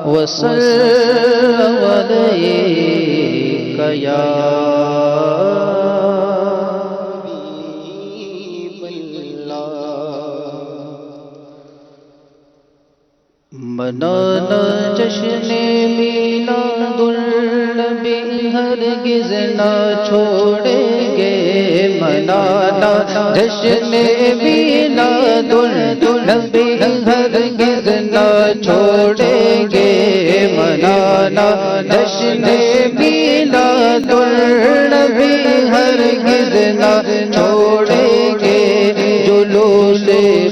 وسلم عليك يا حبيب الله منانا جشن میلاد النبی ہرگز نہ چھوڑیں گے منانا جشن میلاد النبی ہرگز نہ چھوڑیں گے منانا جشن میلاد النبی ہرگز نہ چھوڑیں گے جلوس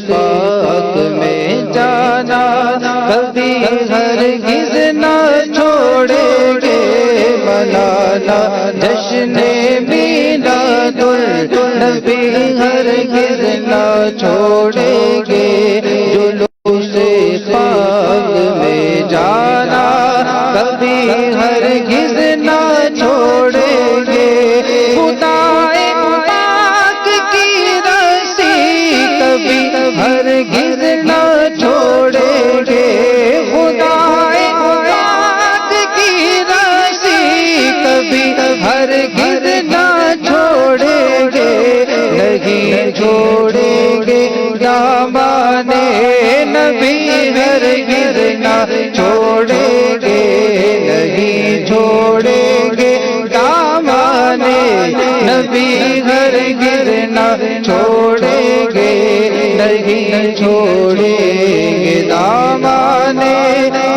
پاک میں جانا کبھی ہرگز نہ چھوڑیں گے منانا جشن میلاد النبی ہرگز نہ چھوڑیں گے جلوس پاک میں جانا کبھی ہرگز نہ چھوڑیں گے خدائے پاک کی رسی کبھی ہرگز نہ چھوڑیں گے خدائے پاک کی رسی کبھی ہرگز نہ چھوڑیں گے نہیں چھوڑیں گے دامان نبی ہرگز نہ چھوڑیں گے نہیں چھوڑیں گے دامان نبی ہرگز نہ چھوڑیں گے نہیں چھوڑیں گے دامان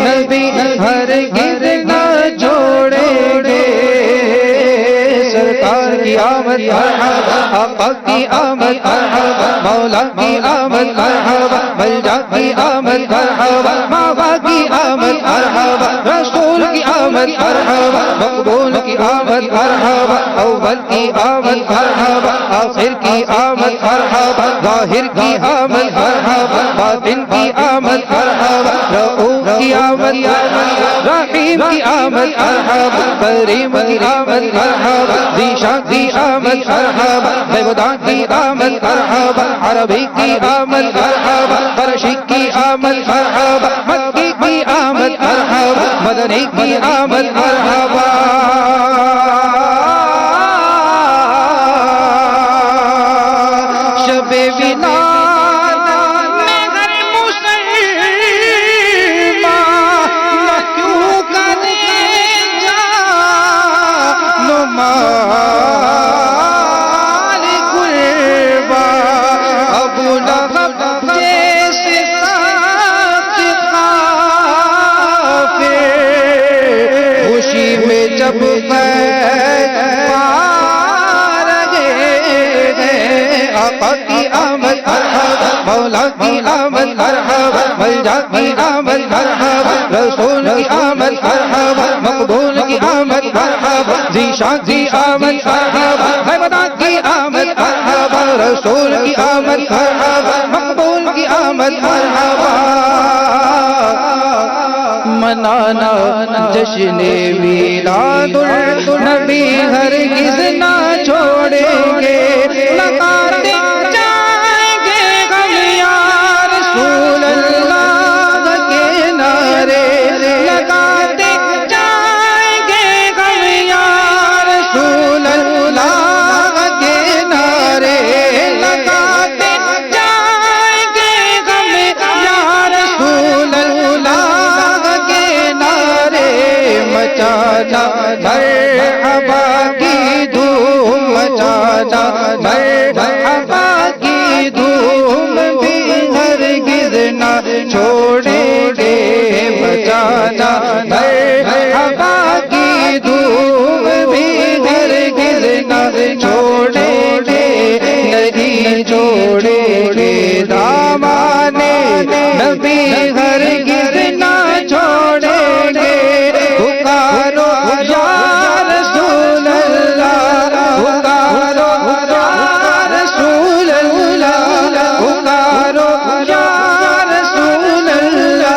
نبی ہرگز نہ چھوڑیں گے سرکار کی آمد مرحبا آقا کی آمد مرحبا مولا کی آمد مرحبا ملجا کی آمد مرحبا ماوا کی آمد مرحبا رسول کی آمد مرحبا مقبول کی آمد مرحبا اول کی آمد مرحبا آخر کی آمد مرحبا ظاہر کی آمد مرحبا باطن کی آمد مرحبا رؤوف کی آمد مرحبا رحیم کی آمد مرحبا کریم کی آمد مرحبا ذیشان کی آمد مرحبا بغداد کی آمد مرحبا عربی کی آمد مرحبا فرشی کی آمد مرحبا مکی کی آمد مرحبا مدنی کی آمد مرحبا شب ولادت میں ہر مسلمان کیوں کرے جان مال قربان ابو لہب جیسے سخت کافر خوشی میں جب آقا کی آمد مرحبا مولا کی آمد مرحبا ملجا کی آمد مرحبا رسول کی آمد مرحبا مقبول کی آمد مرحبا ذیشان کی آمد مرحبا بغداد کی آمد مرحبا رسول کی آمد مرحبا مقبول کی آمد مرحبا منانا جشن میلاد النبی ہرگز نہ چھوڑیں گے لگاتے جائیں گے غم یا رسول اللہ کے نعرے لگاتے جائیں گے غم یا رسول اللہ کے نعرے لگاتے جائیں گے غم یا رسول اللہ کے نعرے مچانا مرحبا کی دھوم مچانا مرحبا کی دھوم بھی ہرگز نہ چھوڑیں گے مچانا مرحبا کی دھوم بھی ہرگز نہ چھوڑیں گے نہیں چھوڑیں گے دامان نبی ہرگز نہ چھوڑیں گے پکارو یا رسول اللہ پکارو یا رسول اللہ پکارو یا رسول اللہ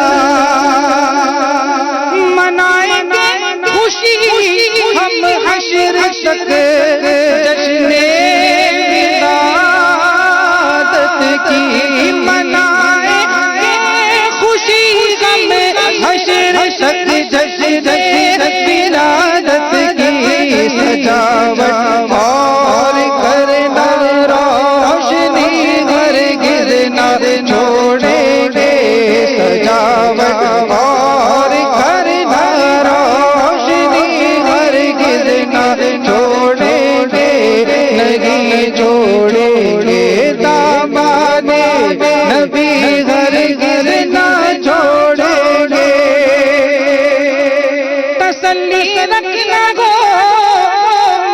منائیں گے خوشی ہم حشر تک جشن ولادت کی منائیں گے جشن ولادت کی سجاوٹ اور کرنا روشنی ہرگز نہ چھوڑیں گے سجاوٹ اور کرنا روشنی ہرگز نہ چھوڑیں گے نہیں چھوڑیں گے دامان نبی ہرگز نہ چھوڑیں گے تسلی رکھنا گو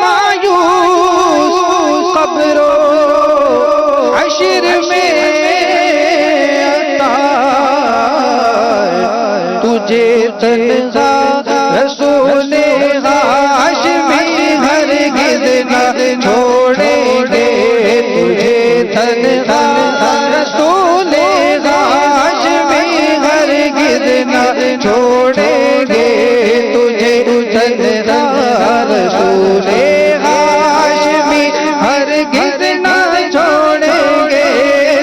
مایوس قبر و عشر میں عطا تجھے تنہا رسول ہاشمی ہرگز نہ چھوڑیں گے تجھے تنہا رسول ہاشمی ہرگز نہ چھوڑیں گے تجھے تنہا رسول ہاشمی ہرگز نہ چھوڑیں گے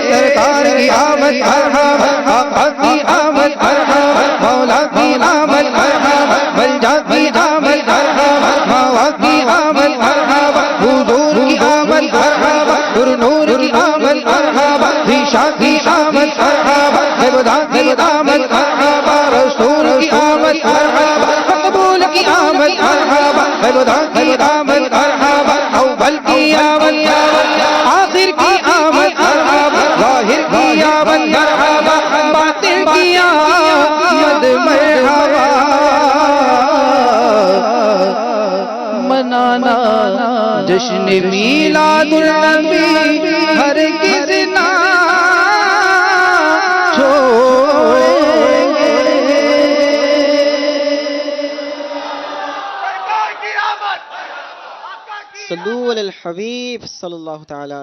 سرکار کی آمد مرحبا آقا کی آمد مرحبا مولا کی آمد مرحبا ملجا کی آمد مرحبا ماوا کی آمد مرحبا حضور کی آمد مرحبا پر نور کی آمد مرحبا ذیشا کی آمد مرحبا خدا کی آمد مرحبا رسول کی آمد مرحبا مقبول کی آمد مرحبا خدا کی آمد مرحبا اول کی آمد آخر کی آمد مرحبا ظاہر کی آمد مرحبا باطن کی آمد مرحبا منانا جشن میلاد النبی ہرگز نہ چھوڑیں گے صلو علی الحبیب صلی اللہ تعالی